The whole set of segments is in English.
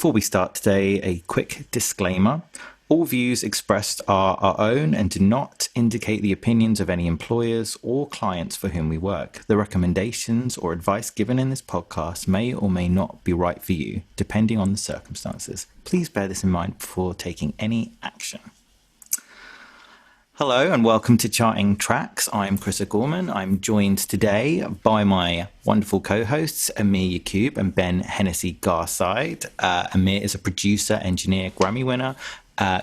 before we start today, a quick disclaimer. All views expressed are our own and do not indicate the opinions of any employers or clients for whom we work. The recommendations or advice given in this podcast may or may not be right for you, depending on the circumstances. Please bear this in mind before taking any action. Hello and welcome to Charting Tracks. I'm Chris O'Gorman. I'm joined today by my wonderful co-hosts, Amir Yaqub and Ben Hennessy-Garside. Amir is a producer, engineer, Grammy winner,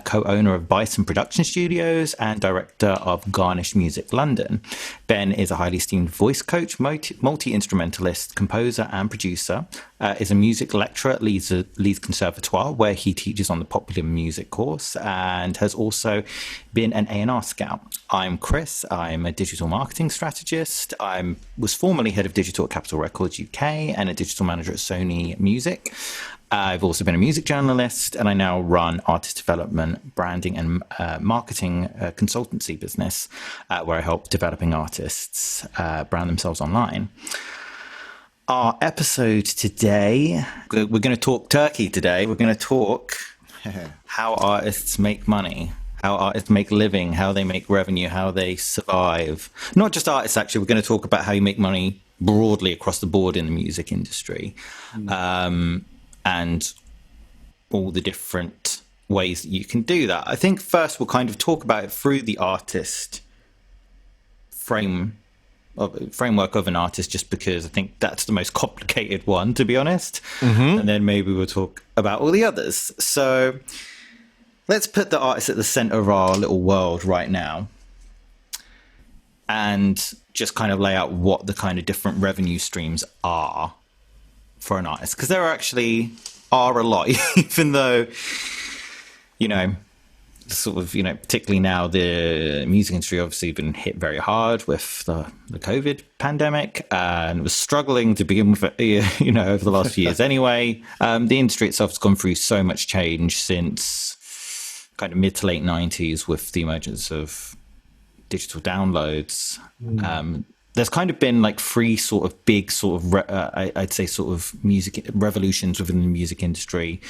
co-owner of Bison Production Studios and director of Garnish Music London. Ben is a highly esteemed voice coach, multi-instrumentalist, composer and producer, is a music lecturer at Leeds Conservatoire, where he teaches on the popular music course, and has also been an A&R scout. I'm Chris. I'm a digital marketing strategist. I was formerly head of digital at Capitol Records UK and a digital manager at Sony Music. I've also been a music journalist, and I now run artist development, branding, and marketing consultancy business, where I help developing artists brand themselves online. Our episode today, we're going to talk turkey today. We're going to talk how artists make money, how artists make a living, how they make revenue, how they survive. Not just artists, actually. We're going to talk about how you make money broadly across the board in the music industry. And all the different ways that you can do that. I think first we'll kind of talk about it through the artist framework of an artist, just because I think that's the most complicated one, to be honest. And then maybe we'll talk about all the others. So let's put the artist at the center of our little world right now and just kind of lay out what the kind of different revenue streams are for an artist, because there are a lot, even though, particularly now the music industry obviously been hit very hard with the COVID pandemic and was struggling to begin with, over the last few years anyway. The industry itself has gone through so much change since kind of mid to late 90s with the emergence of digital downloads. There's kind of been like three sort of big sort of, I'd say sort of music revolutions within the music industry.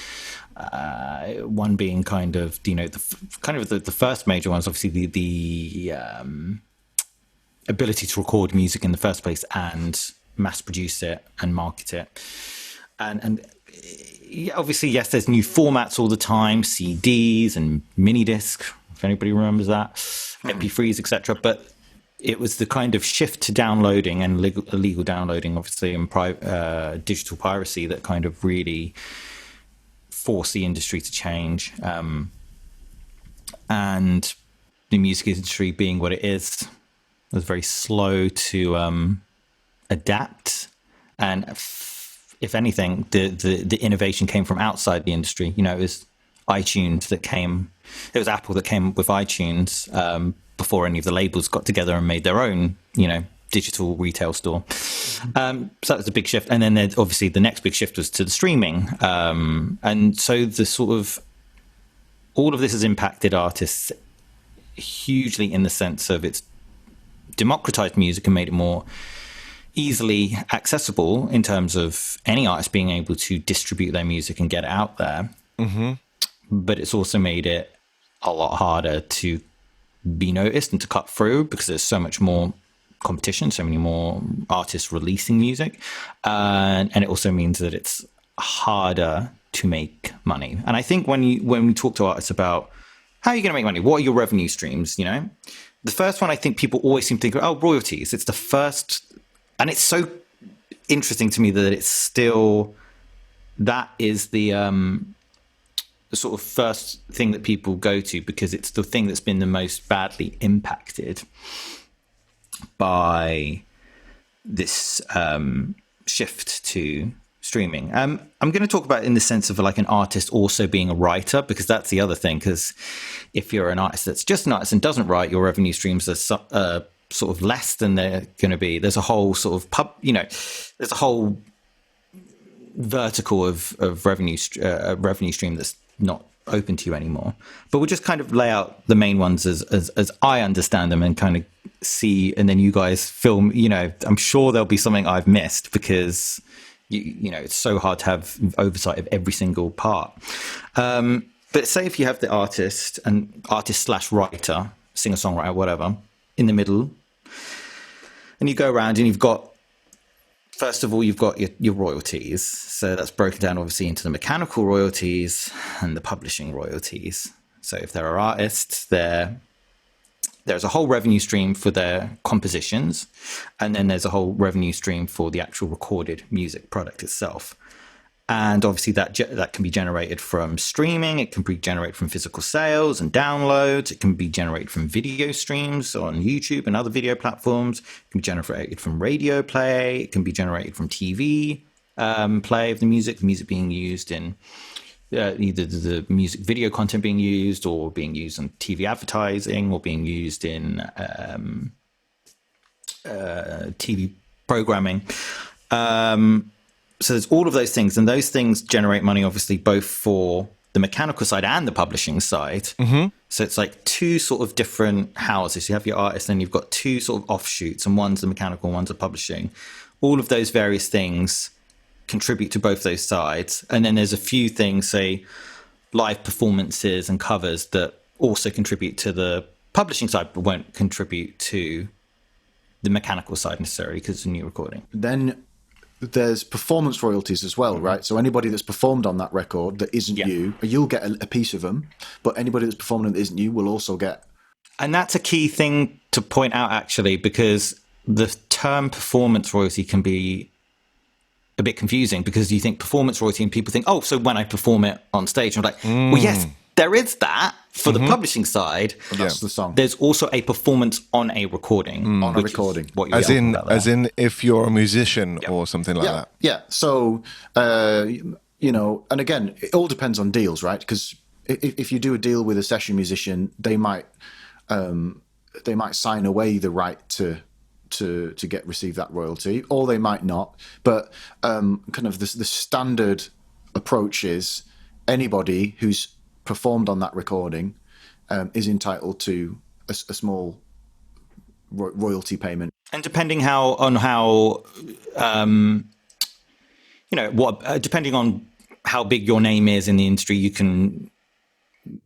One being kind of, the first major one is obviously the ability to record music in the first place and mass produce it and market it. And yeah, obviously, yes, there's new formats all the time, CDs and mini disc, if anybody remembers that, MP3s, etc. But it was the kind of shift to downloading and illegal downloading, obviously, and digital piracy that kind of really forced the industry to change. And the music industry, being what it is, was very slow to adapt. And if anything, the innovation came from outside the industry. It was iTunes that came. It was Apple that came with iTunes before any of the labels got together and made their own, digital retail store. So that was a big shift. And then obviously the next big shift was to the streaming. And so the sort of, all of this has impacted artists hugely in the sense of it's democratized music and made it more easily accessible in terms of any artist being able to distribute their music and get it out there. But it's also made it a lot harder to be noticed and to cut through, because there's so much more competition, so many more artists releasing music, and it also means that it's harder to make money. And I think when we talk to artists about how are you going to make money, what are your revenue streams, the first one I think people always seem to think of, royalties. It's the first, and it's so interesting to me that it's still, that is the sort of first thing that people go to, because it's the thing that's been the most badly impacted by this shift to streaming. I'm going to talk about it in the sense of like an artist also being a writer, because that's the other thing. Because if you're an artist that's just an artist and doesn't write, your revenue streams are sort of less than they're going to be. There's a whole sort of there's a whole vertical of revenue stream that's not open to you anymore. But we'll just kind of lay out the main ones as I understand them and kind of see, and then you guys film, I'm sure there'll be something I've missed, because you know, it's so hard to have oversight of every single part. But say if you have the artist slash writer, singer songwriter, whatever, in the middle, and you go around and you've got, first of all, you've got your royalties. So that's broken down obviously into the mechanical royalties and the publishing royalties. So if there are artists, there's a whole revenue stream for their compositions, and then there's a whole revenue stream for the actual recorded music product itself. And obviously that can be generated from streaming, it can be generated from physical sales and downloads, it can be generated from video streams on YouTube and other video platforms, it can be generated from radio play, it can be generated from TV play of the music being used in either the music video content being used or being used in TV advertising or being used in TV programming. So there's all of those things, and those things generate money, obviously, both for the mechanical side and the publishing side. Mm-hmm. So it's like two sort of different houses. You have your artist, and you've got two sort of offshoots, and one's the mechanical, one's the publishing. All of those various things contribute to both those sides. And then there's a few things, say, live performances and covers that also contribute to the publishing side, but won't contribute to the mechanical side necessarily because it's a new recording. Then there's performance royalties as well, right? So anybody that's performed on that record that isn't you, you'll get a piece of them, but anybody that's performing that isn't you will also get. And that's a key thing to point out, actually, because the term performance royalty can be a bit confusing, because you think performance royalty and people think, oh, so when I perform it on stage, I'm like, well, yes, there is that for the publishing side. That's the song. There's also a performance on a recording. On a recording. What as in if you're a musician or something like that. Yeah. So, you know, and again, it all depends on deals, right? Because if you do a deal with a session musician, they might sign away the right to receive that royalty, or they might not. But kind of the standard approach is anybody who's performed on that recording is entitled to a small royalty payment. And depending on how you know, depending on how big your name is in the industry, you can,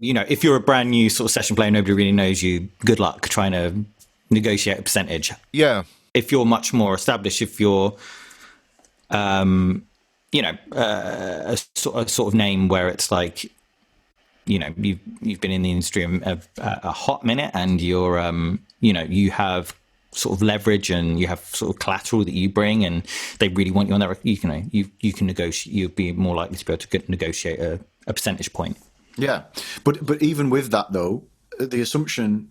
you know, if you're a brand new sort of session player, nobody really knows you, good luck trying to negotiate a percentage. Yeah. If you're much more established, if you're, you know, a sort of name where it's like, you know, you've been in the industry a hot minute, and you're, you know, you have sort of leverage and you have sort of collateral that you bring, and they really want you on that. You can negotiate. You'll be more likely to be able to negotiate a percentage point. Yeah, but even with that though, the assumption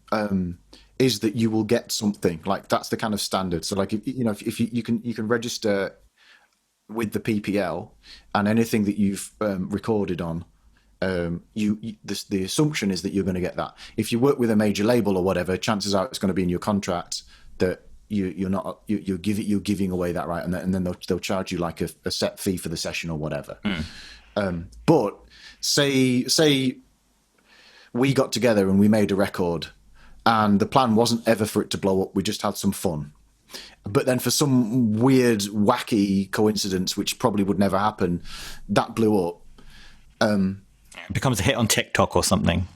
is that you will get something. Like that's the kind of standard. So like if you can register with the PPL, and anything that you've recorded on, the assumption is that you're going to get that. If you work with a major label or whatever, chances are it's going to be in your contract that you're giving away that right, and then they'll charge you like a set fee for the session or whatever. But say we got together and we made a record, and the plan wasn't ever for it to blow up. We just had some fun. But then for some weird, wacky coincidence, which probably would never happen, that blew up. It becomes a hit on TikTok or something.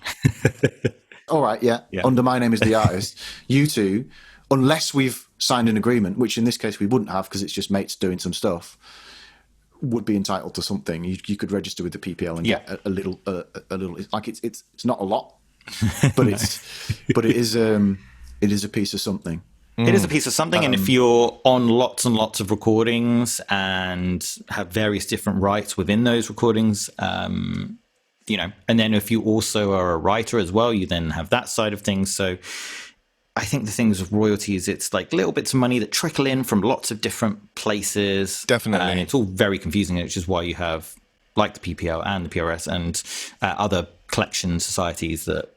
All right, yeah. Under my name is the artist. You two, unless we've signed an agreement, which in this case we wouldn't have because it's just mates doing some stuff, would be entitled to something. You could register with the PPL and get a little. Like it's not a lot, but it is a piece of something. It is a piece of something, and if you're on lots and lots of recordings and have various different rights within those recordings, you know, and then if you also are a writer as well, you then have that side of things. So I think the things with royalties, it's like little bits of money that trickle in from lots of different places. Definitely. And it's all very confusing, which is why you have like the PPL and the PRS and other collection societies that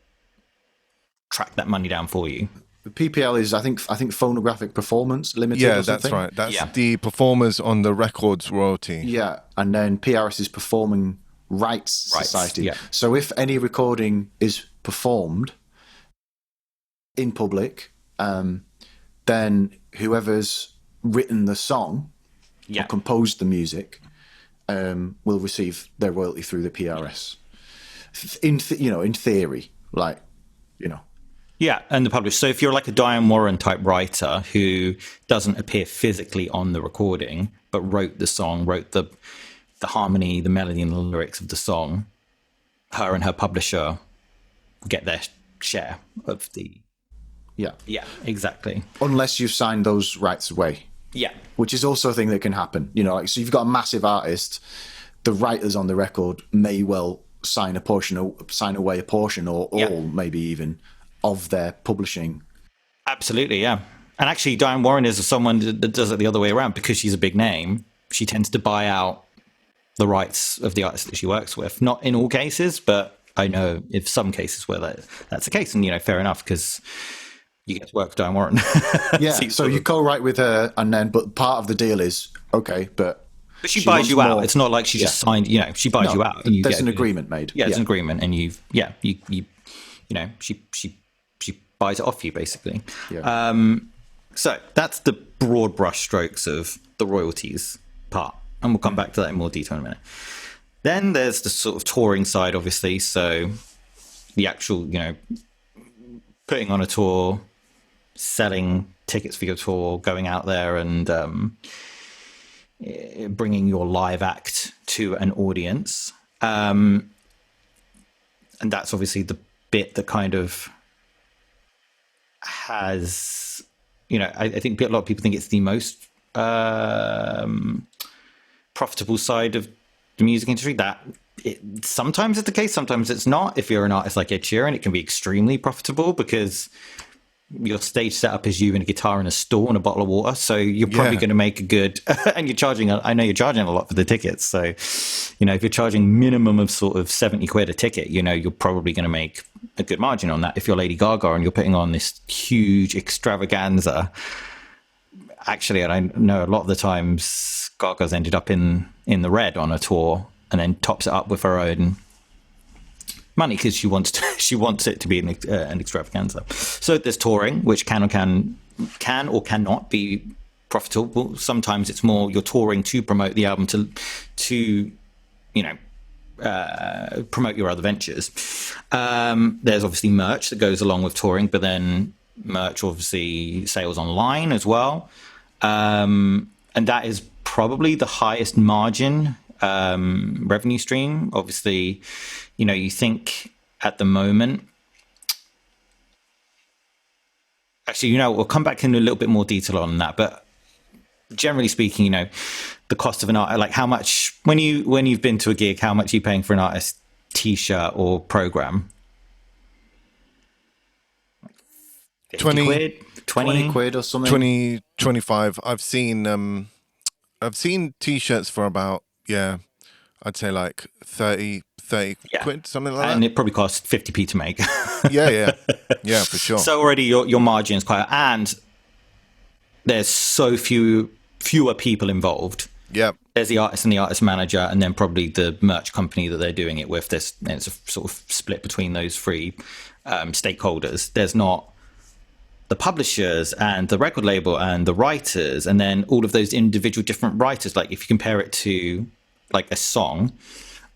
track that money down for you. The PPL is, I think, Phonographic Performance Limited. Yeah, or something. That's right. That's the performers on the records royalty. Yeah, and then PRS is Performing Rights Society. Yeah. So if any recording is performed in public, then whoever's written the song Yeah. or composed the music will receive their royalty through the PRS. In theory, like, you know. Yeah, and the publisher. So if you're like a Diane Warren type writer who doesn't appear physically on the recording, but wrote the song, wrote the harmony, the melody, and the lyrics of the song, her and her publisher get their share of the. Yeah. Yeah, exactly. Unless you've signed those rights away. Yeah. Which is also a thing that can happen. You know, like, so you've got a massive artist, the writers on the record may well sign away a portion or all, maybe even, of their publishing. Absolutely, yeah. And actually, Diane Warren is someone that does it the other way around. Because she's a big name, she tends to buy out the rights of the artist that she works with. Not in all cases, but I know in some cases where that's the case. And, you know, fair enough, because you get to work with Diane Warren. Yeah, so you co-write with her, and then, but part of the deal is, okay, but she buys you out. More. It's not like she just signed, you know, she buys you out. And there's an agreement made. Yeah, there's an agreement, and you know, she buys it off you, basically. Yeah. So that's the broad brush strokes of the royalties part. And we'll come back to that in more detail in a minute. Then there's the sort of touring side, obviously. So the actual, you know, putting on a tour, selling tickets for your tour, going out there and bringing your live act to an audience. And that's obviously the bit that kind of has, you know, I think a lot of people think it's the most profitable side of the music industry. That sometimes it's the case, sometimes it's not. If you're an artist like Ed Sheeran, it can be extremely profitable because your stage setup is you and a guitar and a stool and a bottle of water. So you're probably going to make a good, and you're charging, I know you're charging a lot for the tickets. So, you know, if you're charging minimum of sort of 70 quid a ticket, you know, you're probably going to make a good margin on that. If you're Lady Gaga and you're putting on this huge extravaganza, actually, and I know a lot of the times Gaga's ended up in the red on a tour and then tops it up with her own money because she wants it to be an extravaganza. So there's touring, which can or cannot be profitable. Sometimes it's more you're touring to promote the album to you know promote your other ventures. There's obviously merch that goes along with touring, but then merch obviously sales online as well, and that is probably the highest margin revenue stream. Obviously, you know, you think at the moment, actually, you know, we'll come back in a little bit more detail on that, but generally speaking, you know, the cost of an art, like how much, when you've been to a gig, how much are you paying for an artist t-shirt or program? 20 quid, 20 quid or something. 20, 25. I've seen t-shirts for about, I'd say like 30 quid, something like that. And it probably costs 50p to make. Yeah, for sure. So already your margin is quite, and there's so fewer people involved. Yeah. There's the artist and the artist manager, and then probably the merch company that they're doing it with. It's a sort of split between those three stakeholders. There's not the publishers and the record label and the writers, and then all of those individual different writers. Like if you compare it to like a song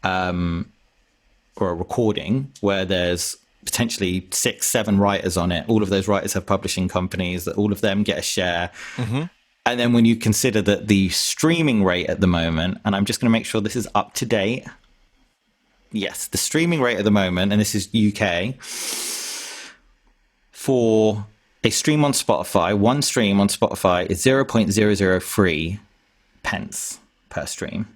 or a recording where there's potentially 6-7 writers on it, all of those writers have publishing companies, that all of them get a share. Mm-hmm. And then when you consider that the streaming rate at the moment, and I'm just going to make sure this is up to date. Yes, the streaming rate at the moment, and this is UK, for a stream on Spotify, one stream on Spotify is 0.003 pence per stream.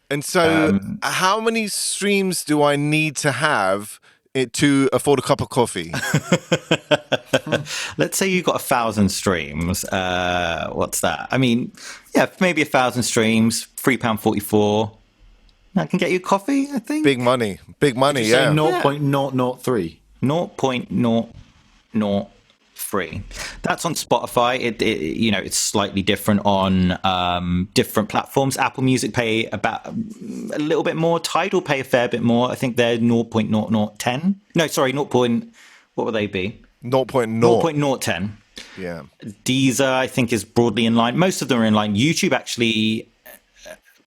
And so how many streams do I need to have to afford a cup of coffee? Let's say you've got 1,000 streams. What's that? I mean, yeah, maybe 1,000 streams, £3.44. That can get you coffee, I think. Big money, yeah. 0.003. 0.003. That's on Spotify. It you know, it's slightly different on different platforms. Apple Music pay about a little bit more. Tidal pay a fair bit more. I think they're 0.0010. No, sorry, what would they be? 0.010. .010. Yeah. Deezer, I think, is broadly in line. Most of them are in line. YouTube actually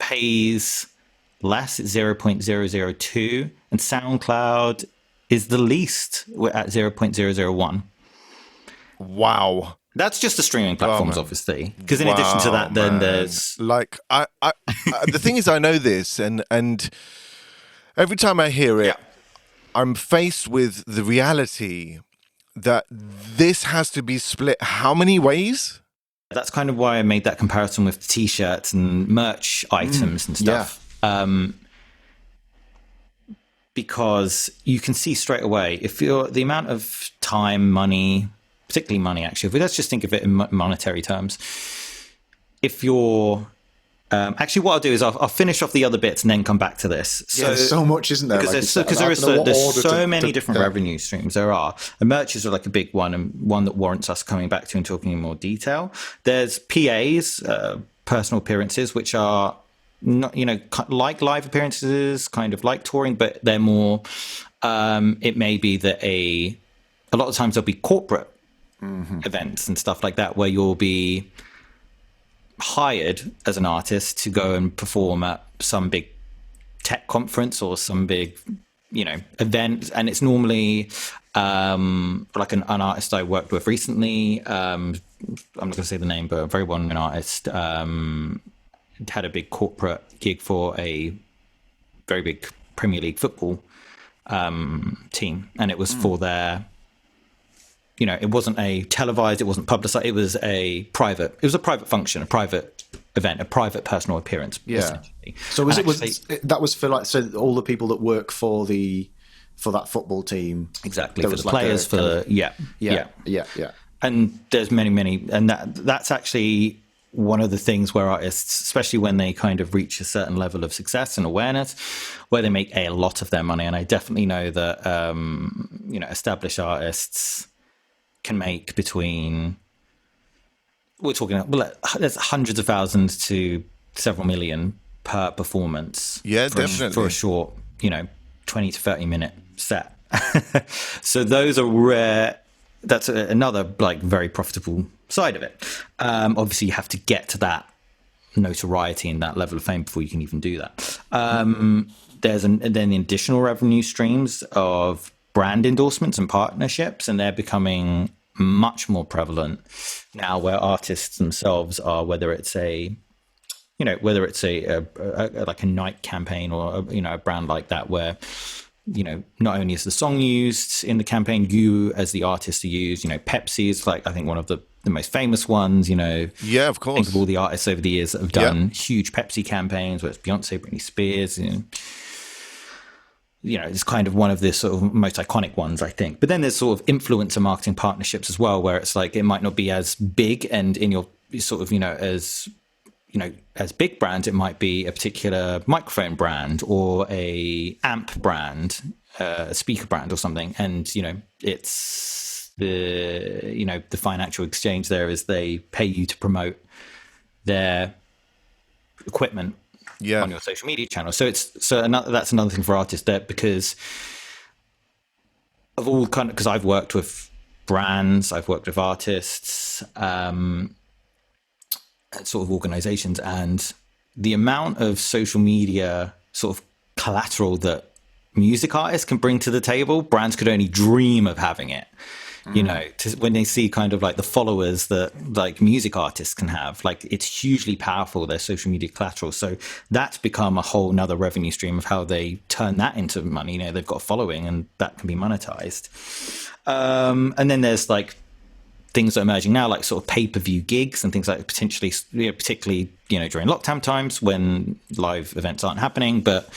pays less, it's 0.002, and SoundCloud is the least. We're at 0.001. Wow. That's just the streaming platforms, man. obviously. Because in addition to that, then there's like I the thing is, I know this, and every time I hear it, I'm faced with the reality that this has to be split how many ways? That's kind of why I made that comparison with t-shirts and merch items and stuff. Because you can see straight away, if you're the amount of time, money, particularly money, actually, let's just think of it in monetary terms. If you're actually, what I'll do is I'll finish off the other bits and then come back to this. So, there's so much, isn't there? Because there's so many different revenue streams. There are. And merches are like a big one, and one that warrants us coming back to and talking in more detail. There's PAs, personal appearances, which are not, like live appearances, kind of like touring, but they're more. It may be that a lot of times there'll be corporate events and stuff like that where you'll be hired as an artist to go and perform at some big tech conference or some big event, and it's normally like an artist I worked with recently, I'm not going to say the name, but a very well-known artist had a big corporate gig for a very big Premier League football team, and it was for their it wasn't a televised, it wasn't publicized, it was a private function, a private event, a private personal appearance. Yeah. So that was for like, so all the people that work for that football team. Exactly. For the players, yeah. And there's many, and that's actually one of the things where artists, especially when they kind of reach a certain level of success and awareness, where they make a lot of their money. And I definitely know that, established artists can make between, we're talking, there's hundreds of thousands to several million per performance. Yeah, definitely. For a short, 20 to 30 minute set. So those are rare. That's another very profitable side of it. Obviously, you have to get to that notoriety and that level of fame before you can even do that. There's then the additional revenue streams of brand endorsements and partnerships, and they're becoming much more prevalent now, where artists themselves are, whether it's a like a Nike campaign or a brand like that, where not only is the song used in the campaign, you as the artist are used. Pepsi is like, I think, one of the most famous ones. Yeah, of course. Think of all the artists over the years that have done huge Pepsi campaigns, whether it's Beyonce, Britney Spears. It's kind of one of the sort of most iconic ones, I think. But then there's sort of influencer marketing partnerships as well, where it's like it might not be as big, and in your sort of as big brands, it might be a particular microphone brand or a amp brand, a speaker brand or something, and it's the financial exchange there is they pay you to promote their equipment on your social media channel. So that's another thing for artists, that because of all because I've worked with brands, I've worked with artists, sort of organizations, and the amount of social media sort of collateral that music artists can bring to the table, brands could only dream of having it. When they see kind of like the followers that like music artists can have, like it's hugely powerful, their social media collateral. So that's become a whole nother revenue stream of how they turn that into money. They've got a following and that can be monetized. And then there's like things that are emerging now, like sort of pay-per-view gigs and things like particularly during lockdown times when live events aren't happening. But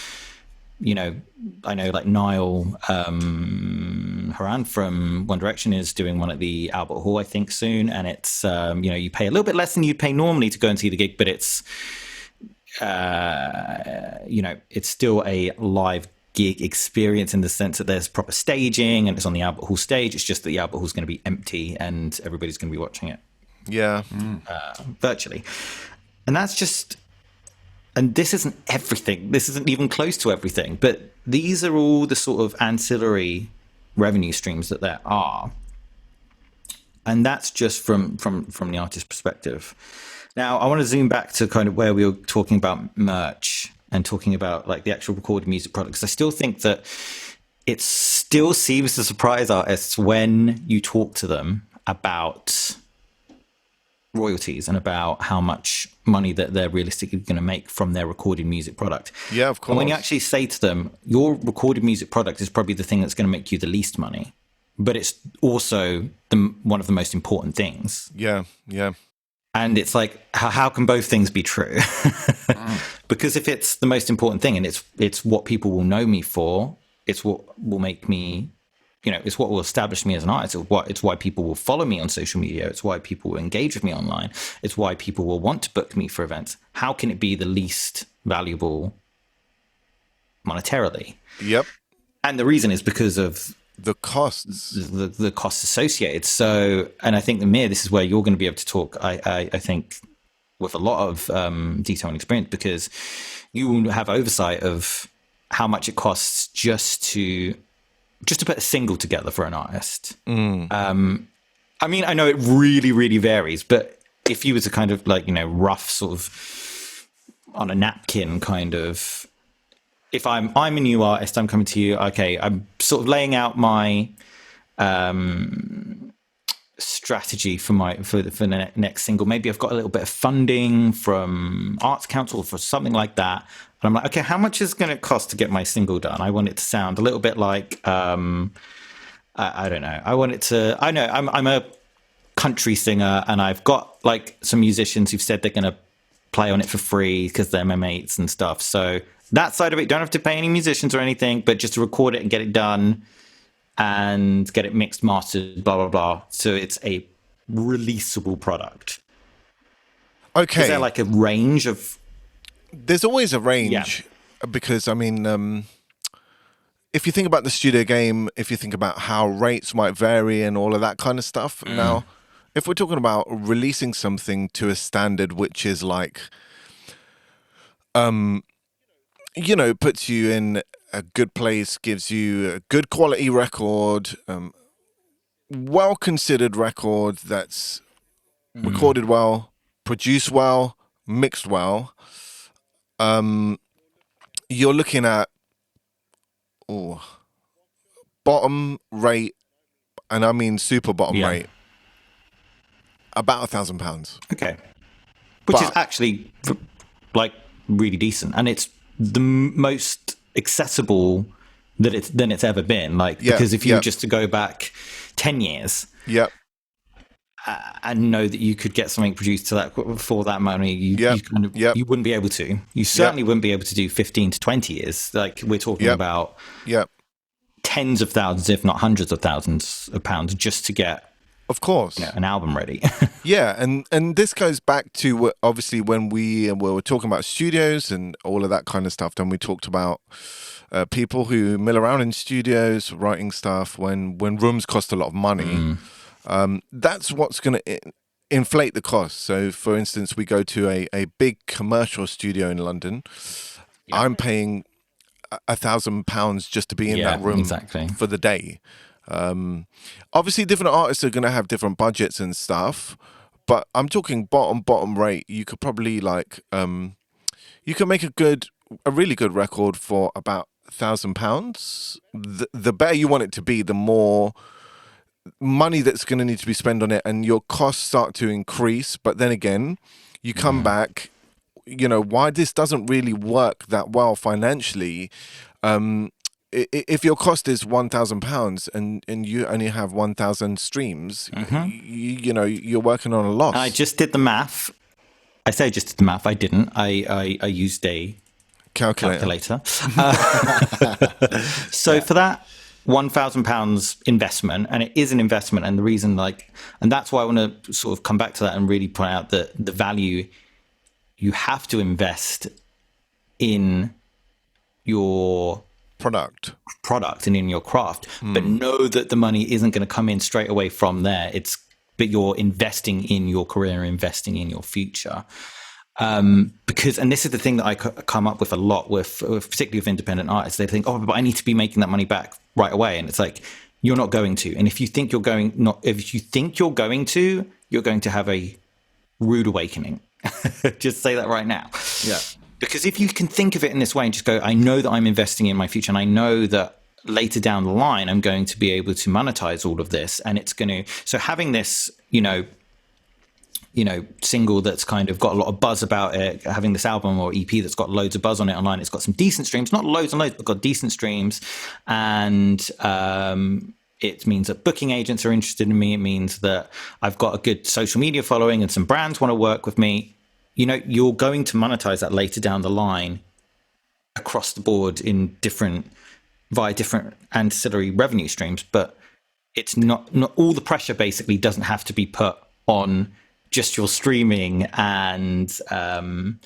I know like Niall Horan from One Direction is doing one at the Albert Hall, I think, soon, and it's you pay a little bit less than you'd pay normally to go and see the gig, but it's it's still a live gig experience in the sense that there's proper staging and it's on the Albert Hall stage. It's just that the Albert Hall's going to be empty and everybody's going to be watching it virtually. And that's just, and this isn't everything. This isn't even close to everything, but these are all the sort of ancillary revenue streams that there are. And that's just from the artist's perspective. Now, I want to zoom back to kind of where we were talking about merch and talking about like the actual recorded music products. I still think that it still seems to surprise artists when you talk to them about royalties and about how much money that they're realistically going to make from their recorded music product. Yeah, of course. And when you actually say to them, your recorded music product is probably the thing that's going to make you the least money, but it's also one of the most important things. Yeah, yeah. And it's like, how can both things be true? Because if it's the most important thing and it's what people will know me for, it's what will make me, it's what will establish me as an artist. It's why people will follow me on social media. It's why people will engage with me online. It's why people will want to book me for events. How can it be the least valuable monetarily? Yep. And the reason is because of the costs, the costs associated. So, and I think, Amir, this is where you're going to be able to talk, I think, with a lot of detail and experience, because you will have oversight of how much it costs just to put a single together for an artist. I mean, I know it really, really varies, but if you were to kind of like, rough sort of on a napkin kind of, if I'm a new artist, I'm coming to you, okay, I'm sort of laying out my strategy for the next single. Maybe I've got a little bit of funding from Arts Council for something like that. And I'm like, okay, how much is it going to cost to get my single done? I want it to sound a little bit like, I don't know. I'm a country singer, and I've got like some musicians who've said they're going to play on it for free because they're my mates and stuff. So that side of it, don't have to pay any musicians or anything, but just to record it and get it done and get it mixed, mastered, blah, blah, blah. So it's a releasable product. Okay. Is there like a range of... There's always a range, because, I mean, if you think about the studio game, if you think about how rates might vary and all of that kind of stuff. Now, if we're talking about releasing something to a standard which is like, puts you in a good place, gives you a good quality record, well-considered record that's recorded well, produced well, mixed well, you're looking at bottom rate, and I mean super bottom rate, about £1,000. Okay. Which is actually like really decent, and it's the most accessible that it's ever been. Like, because if you were just to go back 10 years, and know that you could get something produced to that for that money, you wouldn't be able to. You certainly wouldn't be able to do 15 to 20 years. Like, we're talking about tens of thousands, if not hundreds of thousands of pounds, just to get, of course, an album ready. and this goes back to obviously when we were talking about studios and all of that kind of stuff. Then we talked about people who mill around in studios writing stuff when rooms cost a lot of money. That's what's going to inflate the cost. So, for instance, we go to a big commercial studio in London. I'm paying £1,000 just to be in that room for the day. Obviously, different artists are going to have different budgets and stuff, but I'm talking bottom rate. You could probably you can make a really good record for about £1,000. The better you want it to be, the more money that's going to need to be spent on it, and your costs start to increase. But then again, you come back, why this doesn't really work that well financially. If your cost is £1,000 and you only have 1,000 streams, you're working on a loss. I just did the math. I say I just did the math. I didn't. I used a calculator. So for that £1,000 investment, and it is an investment, and the reason, and that's why I want to sort of come back to that and really point out that the value you have to invest in your product and in your craft, but know that the money isn't going to come in straight away from there. But you're investing in your career, investing in your future. Because, and this is the thing that I come up with a lot with particularly with independent artists. They think, but I need to be making that money back right away. And it's like, you're not going to. And if you think you're going to, you're going to have a rude awakening. Just say that right now. Yeah. Because if you can think of it in this way and just go, I know that I'm investing in my future, and I know that later down the line, I'm going to be able to monetize all of this, and it's going to. So having this, single that's kind of got a lot of buzz about it, having this album or EP that's got loads of buzz on it online, it's got some decent streams, not loads and loads, but got decent streams, and it means that booking agents are interested in me. It means that I've got a good social media following, and some brands want to work with me. You're going to monetize that later down the line across the board via different ancillary revenue streams, but it's not all the pressure basically doesn't have to be put on just your streaming and an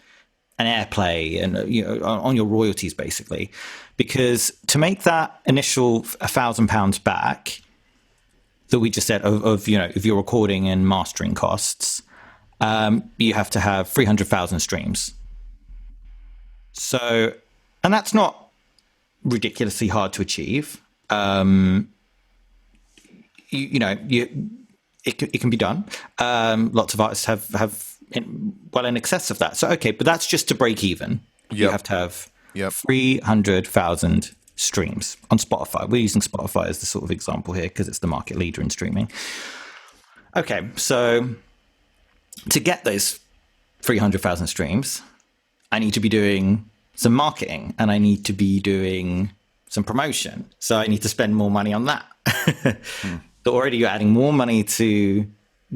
airplay and on your royalties basically, because to make that initial £1,000 back that we just said of your recording and mastering costs, you have to have 300,000 streams. So, and that's not ridiculously hard to achieve. It can be done. Lots of artists have well in excess of that. So, okay, but that's just to break even. Yep. You have to have 300,000 streams on Spotify. We're using Spotify as the sort of example here because it's the market leader in streaming. Okay, so to get those 300,000 streams, I need to be doing some marketing and I need to be doing some promotion. So I need to spend more money on that. So already you're adding more money to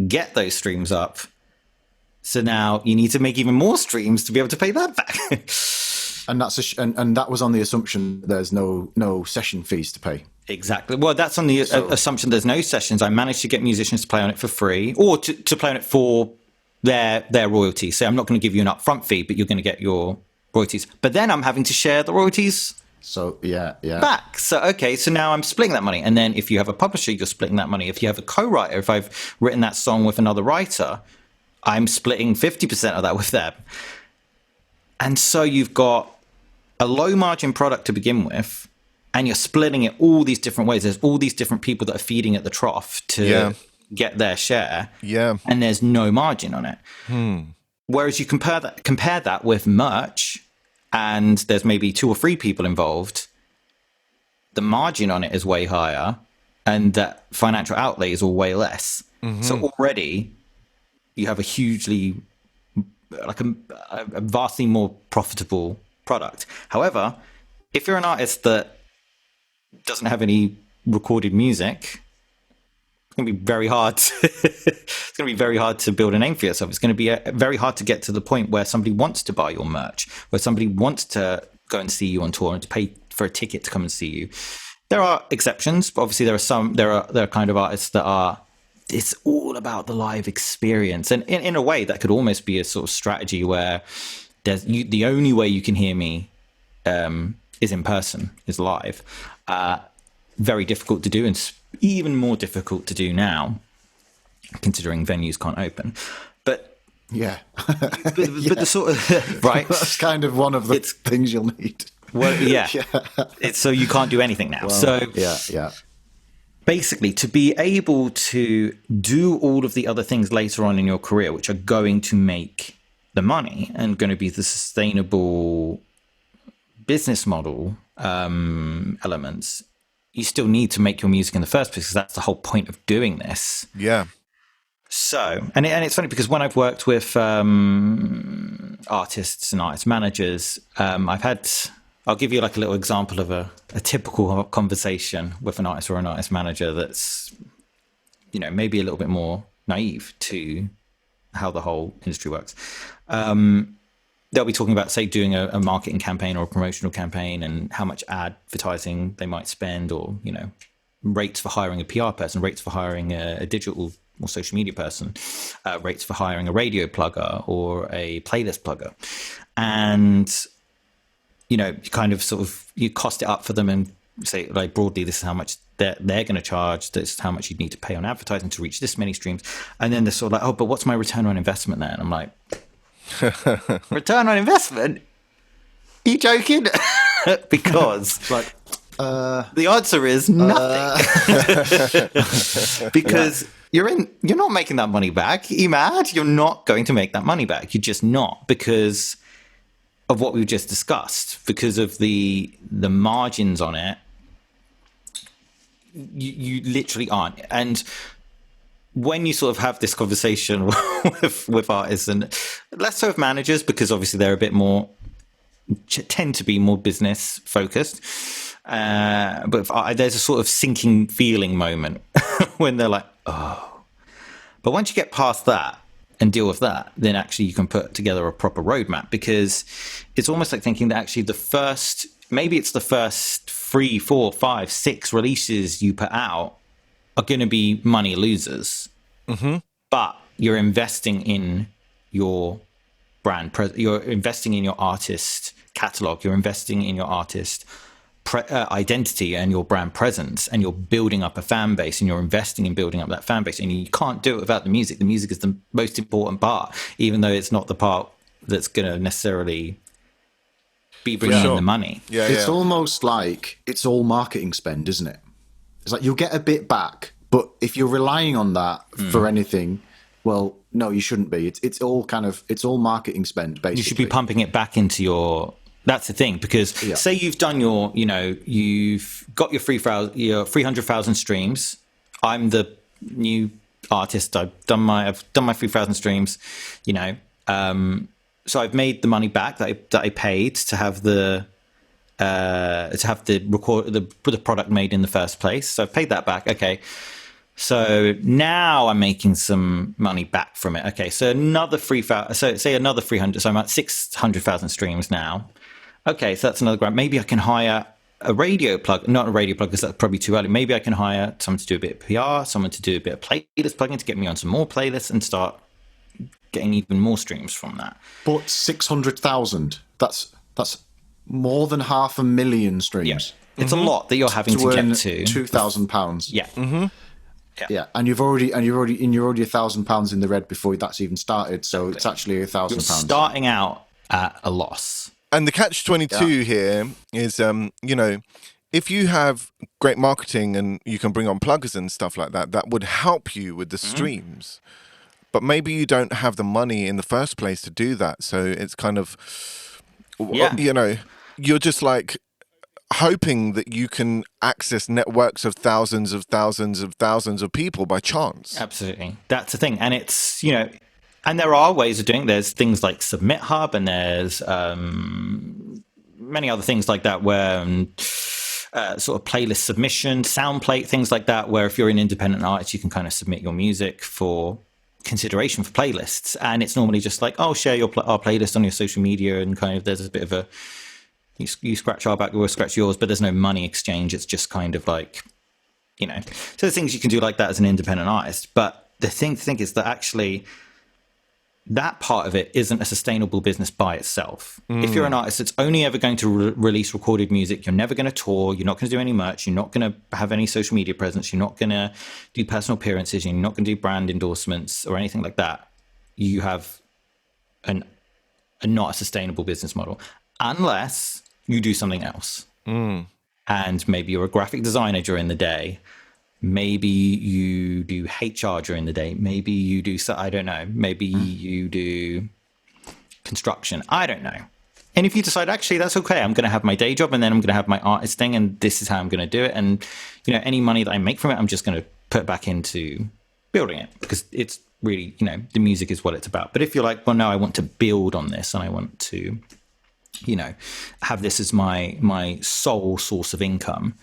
get those streams up. So now you need to make even more streams to be able to pay that back. And and that was on the assumption there's no session fees to pay. Exactly. Well, that's on the assumption there's no sessions. I managed to get musicians to play on it for free or to play on it for their royalties. So I'm not going to give you an upfront fee, but you're going to get your royalties. But then I'm having to share the royalties. So yeah. Back. So okay, so now I'm splitting that money. And then if you have a publisher, you're splitting that money. If you have a co-writer, if I've written that song with another writer, I'm splitting 50% of that with them. And so you've got a low margin product to begin with, and you're splitting it all these different ways. There's all these different people that are feeding at the trough to get their share. Yeah. And there's no margin on it. Whereas you compare that with merch, and there's maybe 2 or 3 people involved, the margin on it is way higher, and that financial outlay is all way less. Mm-hmm. So already you have a vastly more profitable product. However, if you're an artist that doesn't have any recorded music, it's going to be very hard. It's going to be very hard to build a name for yourself. It's going to be very hard to get to the point where somebody wants to buy your merch, where somebody wants to go and see you on tour and to pay for a ticket to come and see you. There are exceptions, but obviously there are kind of artists that are. It's all about the live experience, and in a way that could almost be a sort of strategy where the only way you can hear me is in person, is live. Very difficult to do, and even more difficult to do now, considering venues can't open. But yeah, but the sort of right. That's kind of one of the things you'll need. Well, yeah. So you can't do anything now. Well, so yeah. Basically, to be able to do all of the other things later on in your career, which are going to make the money and going to be the sustainable business model elements, you still need to make your music in the first place, because that's the whole point of doing this. Yeah. So, and it's funny because when I've worked with artists and artist managers, I'll give you like a little example of a typical conversation with an artist or an artist manager that's, maybe a little bit more naive to how the whole industry works. They'll be talking about, say, doing a marketing campaign or a promotional campaign and how much advertising they might spend, or, rates for hiring a PR person, rates for hiring a digital or social media person, rates for hiring a radio plugger or a playlist plugger. And, you kind of sort of, you cost it up for them and say, like, broadly, this is how much they're going to charge. This is how much you'd need to pay on advertising to reach this many streams. And then they're sort of like, oh, but what's my return on investment there? And I'm like, return on investment? Are you joking? Because like The answer is nothing. Because you're not making that money back. Are you mad? You're not going to make that money back. You're just not, because of what we've just discussed, because of the margins on it. You literally aren't. And when you sort of have this conversation with artists, and less so with managers, because obviously they're a bit more, tend to be more business focused. But there's a sort of sinking feeling moment when they're like, oh. But once you get past that and deal with that, then actually you can put together a proper roadmap, because it's almost like thinking that actually maybe it's the first 3, 4, 5, 6 releases you put out are going to be money losers. Mm-hmm. But you're investing in your brand, you're investing in your artist catalog, you're investing in your artist identity and your brand presence, and you're building up a fan base, and you're investing in building up that fan base. And you can't do it without the music. The music is the most important part, even though it's not the part that's going to necessarily be bringing in the money. Yeah, it's almost like it's all marketing spend, isn't it? It's like you'll get a bit back, but if you're relying on that for anything, well, no, you shouldn't be. It's all marketing spend, basically. You should be pumping it back into your. That's the thing, because say you've done you've got your 300,000 streams. I'm the new artist. I've done my 3,000 streams. So I've made the money back that I paid to have the product made in the first place. So I've paid that back. Okay. So now I'm making some money back from it. Okay. So another 3,000. So say another 300. So I'm at 600,000 streams now. Okay. So that's another grant. Maybe I can hire a radio plug, not a radio plug, because that's probably too early. Maybe I can hire someone to do a bit of PR, someone to do a bit of playlist plugging to get me on some more playlists and start getting even more streams from that. But 600,000, that's more than 500,000 streams. Yeah. It's a lot that you're having to get to. £2,000. Yeah. Mm-hmm. Yeah, and you're already £1,000 in the red before that's even started. So it's actually £1,000. You're starting out at a loss. And the catch-22 here is, if you have great marketing and you can bring on pluggers and stuff like that, that would help you with the streams. But maybe you don't have the money in the first place to do that. So it's kind of, you're just like hoping that you can access networks of thousands of people by chance. Absolutely. That's the thing. And it's, and there are ways of doing it. There's things like Submit Hub, and there's many other things like that where sort of playlist submission, SoundPlate, things like that, where if you're an independent artist, you can kind of submit your music for consideration for playlists. And it's normally just like, share our playlist on your social media, and kind of there's a bit of a, you scratch our back, we'll scratch yours, but there's no money exchange. It's just kind of like, so there's things you can do like that as an independent artist. But the thing to think is that actually that part of it isn't a sustainable business by itself. If you're an artist that's only ever going to release recorded music, you're never going to tour, you're not going to do any merch, you're not going to have any social media presence, you're not going to do personal appearances, you're not going to do brand endorsements or anything like that, you have not a sustainable business model unless you do something else. And maybe you're a graphic designer during the day. Maybe you do HR during the day. Maybe you do, I don't know. Maybe you do construction. I don't know. And if you decide, actually, that's okay, I'm going to have my day job and then I'm going to have my artist thing and this is how I'm going to do it. And, any money that I make from it, I'm just going to put back into building it, because it's really, the music is what it's about. But if you're like, well, no, I want to build on this and I want to, have this as my sole source of income,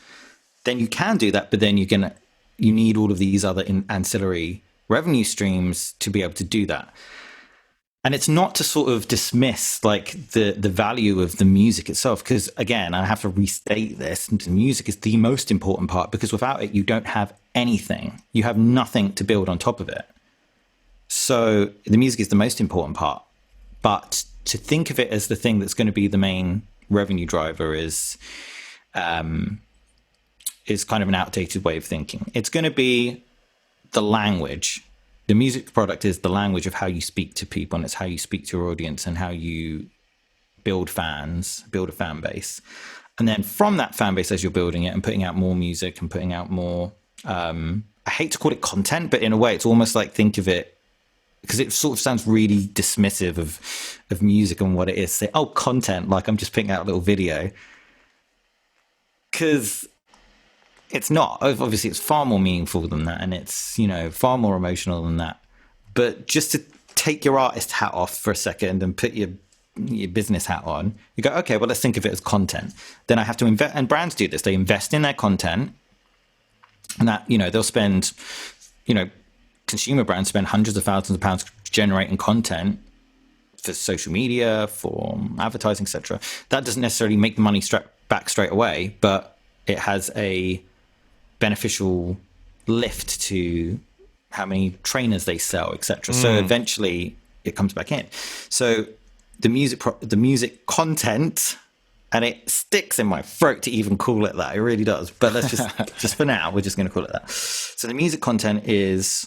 then you can do that. But then you need all of these other ancillary revenue streams to be able to do that. And it's not to sort of dismiss like the value of the music itself, because again, I have to restate this, the music is the most important part, because without it, you don't have anything. You have nothing to build on top of it. So the music is the most important part. But to think of it as the thing that's going to be the main revenue driver is kind of an outdated way of thinking. It's going to be the language. The music product is the language of how you speak to people, and it's how you speak to your audience and how you build fans, build a fan base. And then from that fan base, as you're building it and putting out more music and putting out more, I hate to call it content, but in a way, it's almost like, think of it, because it sort of sounds really dismissive of music and what it is. Say, oh, content, like I'm just putting out a little video. Because it's not. Obviously, it's far more meaningful than that, and it's, far more emotional than that. But just to take your artist hat off for a second and put your business hat on, you go, okay, well, let's think of it as content. Then I have to invest, and brands do this. They invest in their content, and that, they'll spend, consumer brands spend hundreds of thousands of pounds generating content for social media, for advertising, etc. That doesn't necessarily make the money back straight away, but it has a beneficial lift to how many trainers they sell, etc. So eventually it comes back in. So the music content, and it sticks in my throat to even call it that. It really does. But let's just for now, we're just going to call it that. So the music content is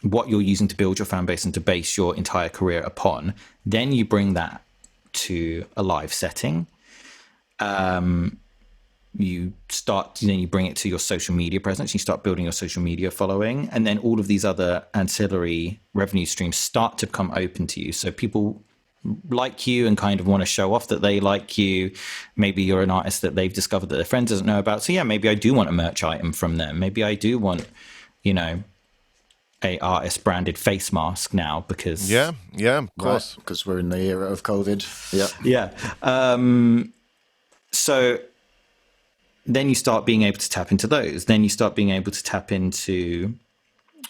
what you're using to build your fan base and to base your entire career upon. Then you bring that to a live setting. You bring it to your social media presence. You start building your social media following, and then all of these other ancillary revenue streams start to become open to you. So people like you and kind of want to show off that they like you. Maybe you're an artist that they've discovered that their friend doesn't know about. So yeah, maybe I do want a merch item from them. Maybe I do want, a artist branded face mask now because yeah, of course, because we're in the era of COVID. Yeah. So then you start being able to tap into those. Then you start being able to tap into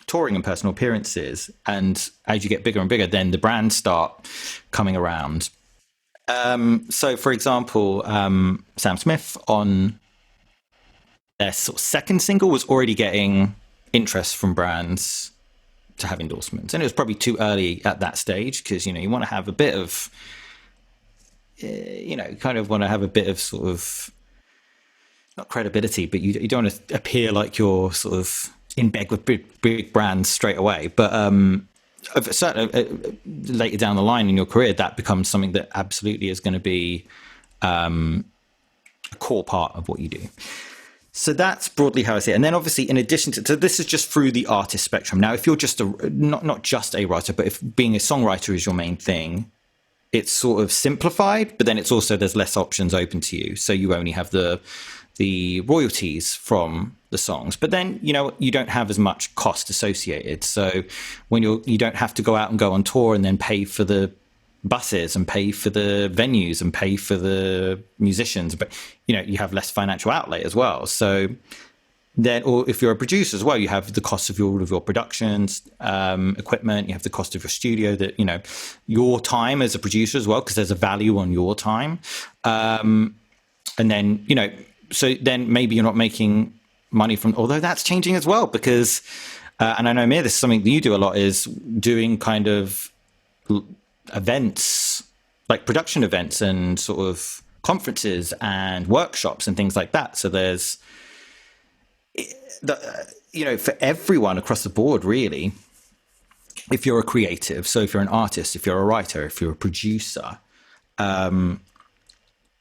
touring and personal appearances. And as you get bigger and bigger, then the brands start coming around. So, for example, Sam Smith on their sort of second single was already getting interest from brands to have endorsements. And it was probably too early at that stage because, you want to have a bit of, kind of want to have a bit of sort of, not credibility, but you don't want to appear like you're sort of in bed with big brands straight away. But certainly later down the line in your career, that becomes something that absolutely is going to be a core part of what you do. So that's broadly how I see it. And then obviously, in addition to, so this is just through the artist spectrum. Now, if you're just not just a writer, but if being a songwriter is your main thing, it's sort of simplified, but then it's also, there's less options open to you. So you only have the royalties from the songs, but then, you don't have as much cost associated. So when you don't have to go out and go on tour and then pay for the buses and pay for the venues and pay for the musicians, but you have less financial outlay as well. So then, or if you're a producer as well, you have the cost of all of your productions, equipment, you have the cost of your studio, that, your time as a producer as well, because there's a value on your time. And then, so then maybe you're not making money from, although that's changing as well, because, and I know, Mir, this is something that you do a lot, is doing kind of events, like production events and sort of conferences and workshops and things like that. So there's, for everyone across the board, really, if you're a creative, so if you're an artist, if you're a writer, if you're a producer,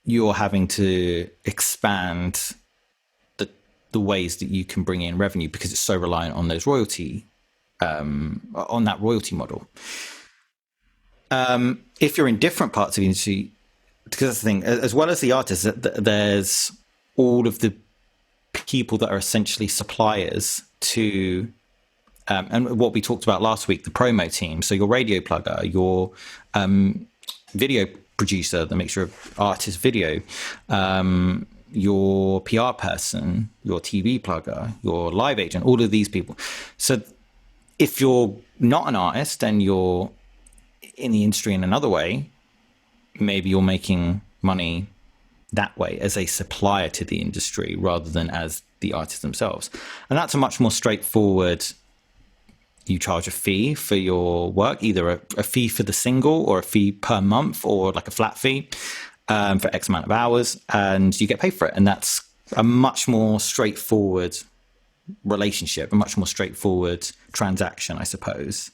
you're having to expand the ways that you can bring in revenue because it's so reliant on those royalty, on that royalty model. If you're in different parts of the industry, because that's the thing, as well as the artists, there's all of the people that are essentially suppliers to, and what we talked about last week, the promo team. So your radio plugger, your video producer, the mixture of artist video, your PR person, your TV plugger, your live agent, all of these people. So if you're not an artist and you're in the industry in another way, maybe you're making money that way as a supplier to the industry rather than as the artists themselves. And that's a much more straightforward, you charge a fee for your work, either a fee for the single or a fee per month or like a flat fee for X amount of hours, and you get paid for it. And that's a much more straightforward relationship, a much more straightforward transaction, I suppose.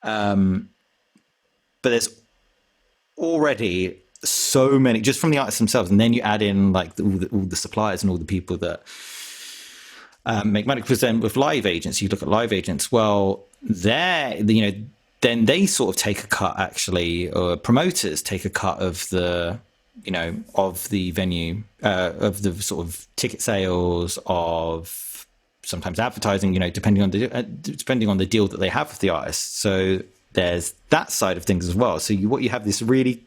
But there's already so many just from the artists themselves, and then you add in like all the suppliers and all the people that make money. Because then with live agents, you look at live agents. Well, then they sort of take a cut, actually, or promoters take a cut of the of the venue, of the sort of ticket sales, of sometimes advertising, depending on the deal that they have with the artist. So there's that side of things as well. So you have this really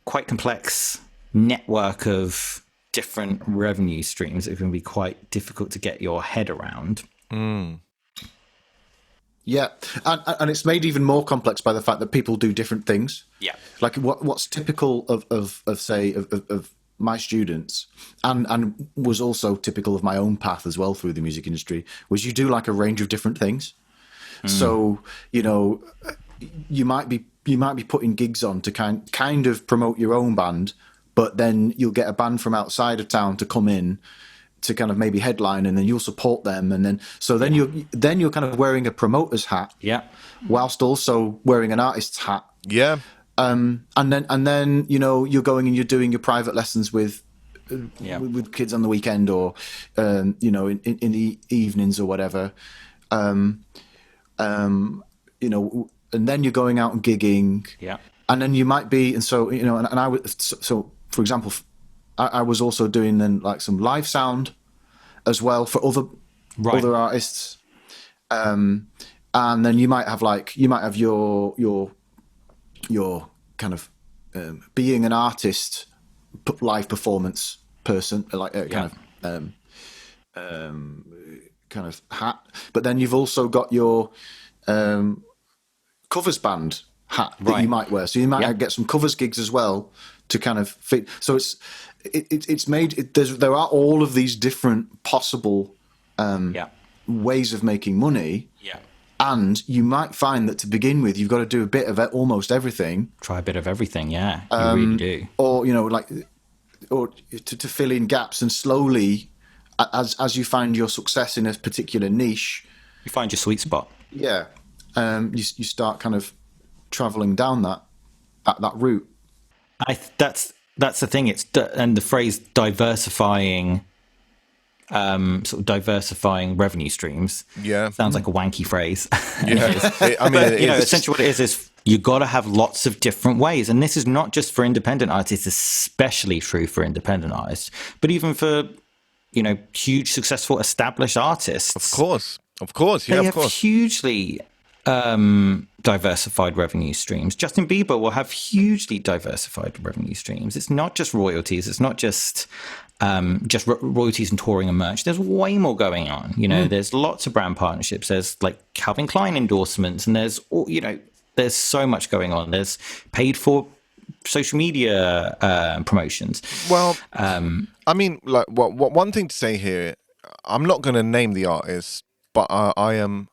quite complex network of different revenue streams that can be quite difficult to get your head around. Yeah, and it's made even more complex by the fact that people do different things. Yeah, like what's typical of my students, and was also typical of my own path as well through the music industry, was you do like a range of different things. So you might be putting gigs on to kind of promote your own band, but then you'll get a band from outside of town to come in to kind of maybe headline, and then you'll support them, and then you're kind of wearing a promoter's hat, whilst also wearing an artist's hat, and then you're going and you're doing your private lessons with kids on the weekend, or in the evenings or whatever, and then you're going out and gigging, and then you might be, and so and I would, so for example, I was also doing then like some live sound as well for other artists, and then you might have your kind of being an artist, live performance person, like kind of hat. But then you've also got your covers band hat that you might wear. So you might get some covers gigs as well to kind of fit. So it's made. There are all of these different possible ways of making money. Yeah. And you might find that to begin with, you've got to do a bit of almost everything. Try a bit of everything, yeah. You really do. Or to fill in gaps, and slowly, as you find your success in a particular niche, you find your sweet spot. Yeah, you start kind of traveling down that route. That's the thing. And the phrase diversifying. Sort of diversifying revenue streams. Yeah, sounds like a wanky phrase. Yeah, essentially what it is you got to have lots of different ways, and this is not just for independent artists, especially true for independent artists, but even for huge, successful, established artists. Of course, yeah, they of course. have hugely diversified revenue streams. Justin Bieber will have hugely diversified revenue streams. It's not just royalties. It's not just royalties and touring and merch. There's way more going on. There's lots of brand partnerships. There's like Calvin Klein endorsements, and there's so much going on. There's paid for social media promotions. Well, I mean, like, one thing to say here, I'm not going to name the artist, but I am.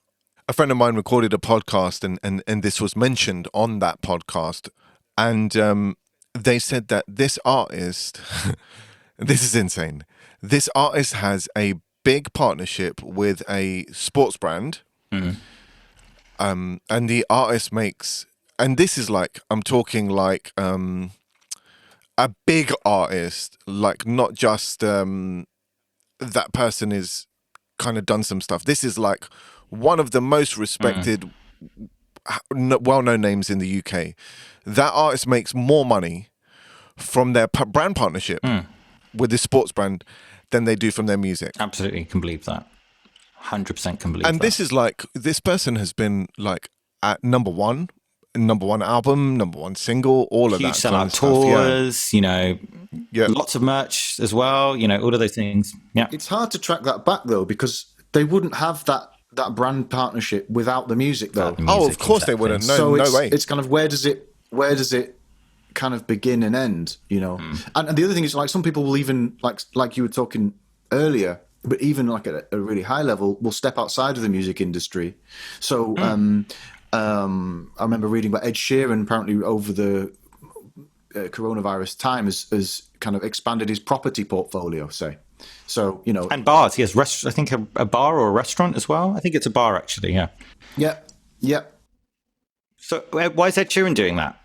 A friend of mine recorded a podcast, and this was mentioned on that podcast, and they said that this artist. This is insane. This artist has a big partnership with a sports brand. And the artist makes, and this is like, I'm talking like a big artist, like not just that person is kind of done some stuff. This is like one of the most respected, well-known names in the UK. That artist makes more money from their brand partnership with this sports brand than they do from their music. Absolutely, can believe that. 100% can believe that. And this is like, this person has been like at number one album, number one single, all of that. Huge sellout tours, lots of merch as well, all of those things. Yeah. It's hard to track that back though, because they wouldn't have that brand partnership without the music though. Of course they wouldn't. No way. It's kind of where does it kind of begin and end, And the other thing is, like, some people will even like you were talking earlier, but even like at a really high level, will step outside of the music industry. So I remember reading about Ed Sheeran apparently over the coronavirus time has kind of expanded his property portfolio, say. So, and bars. He has I think a bar or a restaurant as well. I think it's a bar actually. Yeah. Yeah. So why is Ed Sheeran doing that?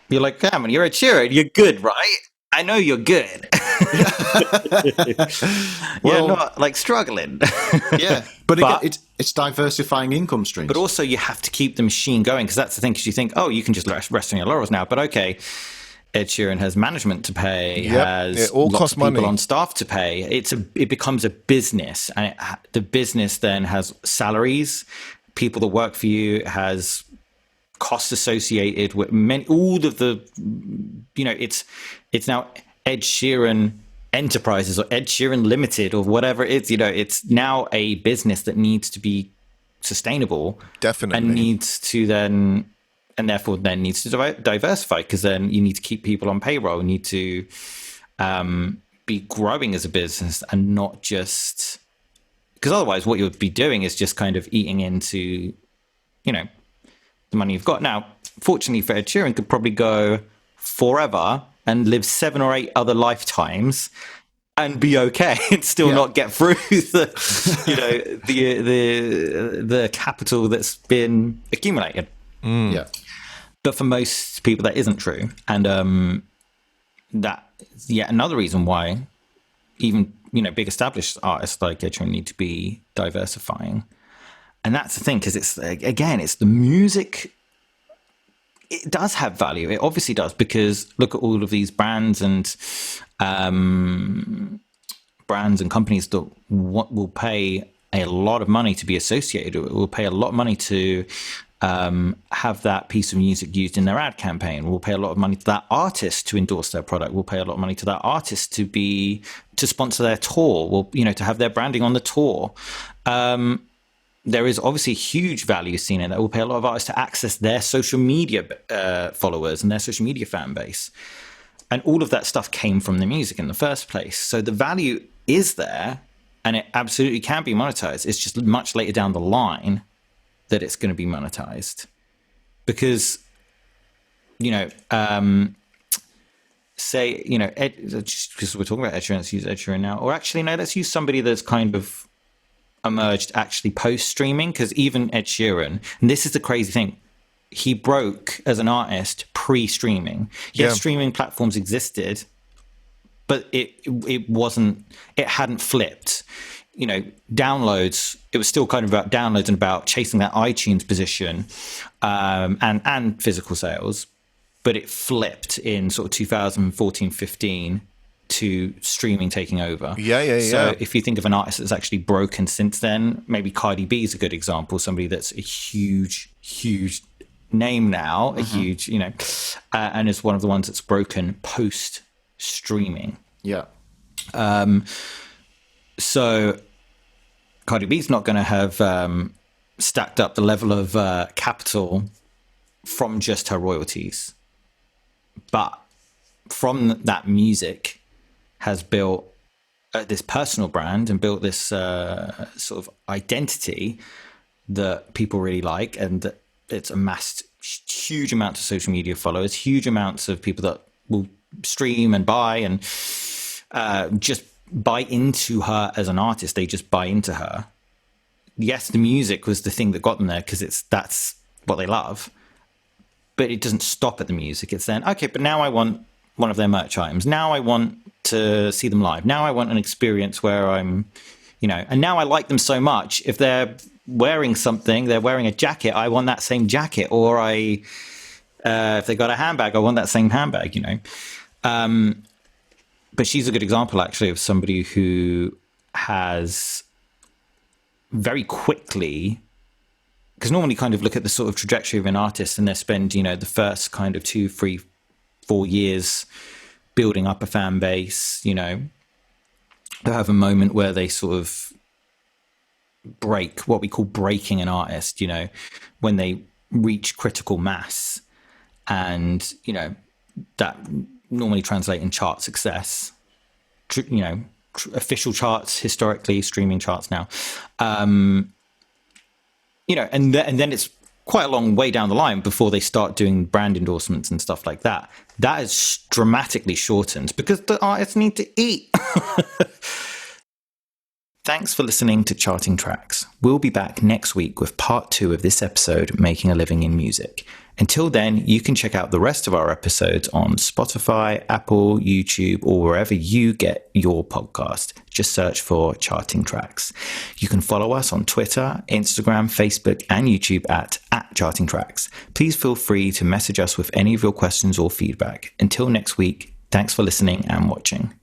You're like, come on, you're Ed Sheeran. You're good, right? I know you're good. You're Well, not like struggling. yeah, but again, But it's diversifying income streams. also you have to keep the machine going, because that's the thing. Because you think, oh, you can just rest on your laurels now. But okay, Ed Sheeran has management to pay, Yep, has it all lots costs of people money. on staff to pay. It becomes a business, and the business then has salaries. People that work for you, has costs associated with all of the, it's now Ed Sheeran Enterprises or Ed Sheeran Limited or whatever it is. It's now a business that needs to be sustainable, Definitely. and needs to then, and therefore then needs to diversify, because then you need to keep people on payroll. You need to be growing as a business, and not just, because otherwise what you would be doing is just kind of eating into, the money you've got. Now, fortunately for Ed Sheeran, could probably go forever and live 7 or 8 other lifetimes and be okay and still not get through the, the capital that's been accumulated. Yeah. But for most people, that isn't true. And that's yet another reason why even, big established artists like Ed Sheeran need to be diversifying. And that's the thing, because it's the music. It does have value. It obviously does, because look at all of these brands and companies that will pay a lot of money to be associated. It will pay a lot of money to have that piece of music used in their ad campaign. We'll pay a lot of money to that artist to endorse their product. We'll pay a lot of money to that artist to sponsor their tour. We'll, to have their branding on the tour. There is obviously huge value seen in that. We'll pay a lot of artists to access their social media followers and their social media fan base. And all of that stuff came from the music in the first place. So the value is there, and it absolutely can be monetized. It's just much later down the line that it's going to be monetized. Because, say, just because we're talking about Ed Sheeran, let's use Ed Sheeran now. Or actually, no, let's use somebody that's kind of emerged actually post-streaming, because even Ed Sheeran, and this is the crazy thing, he broke as an artist pre-streaming. Yes, streaming platforms existed, but it hadn't flipped. Downloads, it was still kind of about downloads and about chasing that iTunes position, and physical sales, but it flipped in sort of 2014, 15 to streaming taking over. So if you think of an artist that's actually broken since then, maybe Cardi B is a good example, somebody that's a huge name now, a huge, and is one of the ones that's broken post streaming. Yeah. So Cardi B's not going to have stacked up the level of capital from just her royalties, but from that music has built this personal brand and built this sort of identity that people really like, and that it's amassed huge amounts of social media followers, huge amounts of people that will stream and buy and just buy into her as an artist. They just buy into her. Yes, the music was the thing that got them there, because that's what they love, but it doesn't stop at the music. It's then, okay, but now I want one of their merch items. Now I want to see them live. Now I want an experience where I'm, and now I like them so much. If they're wearing something, they're wearing a jacket, I want that same jacket. Or if they got a handbag, I want that same handbag, But she's a good example, actually, of somebody who has very quickly, because normally kind of look at the sort of trajectory of an artist and they spend, the first kind of 2, 3, 4 years building up a fan base, they'll have a moment where they sort of break, what we call breaking an artist, when they reach critical mass, and, that normally translate in chart success, official charts, historically, streaming charts now, and then it's quite a long way down the line before they start doing brand endorsements and stuff like that. That is dramatically shortened because the artists need to eat. Thanks for listening to Charting Tracks. We'll be back next week with part 2 of this episode, Making a Living in Music. Until then, you can check out the rest of our episodes on Spotify, Apple, YouTube, or wherever you get your podcast. Just search for Charting Tracks. You can follow us on Twitter, Instagram, Facebook, and YouTube at Charting Tracks. Please feel free to message us with any of your questions or feedback. Until next week, thanks for listening and watching.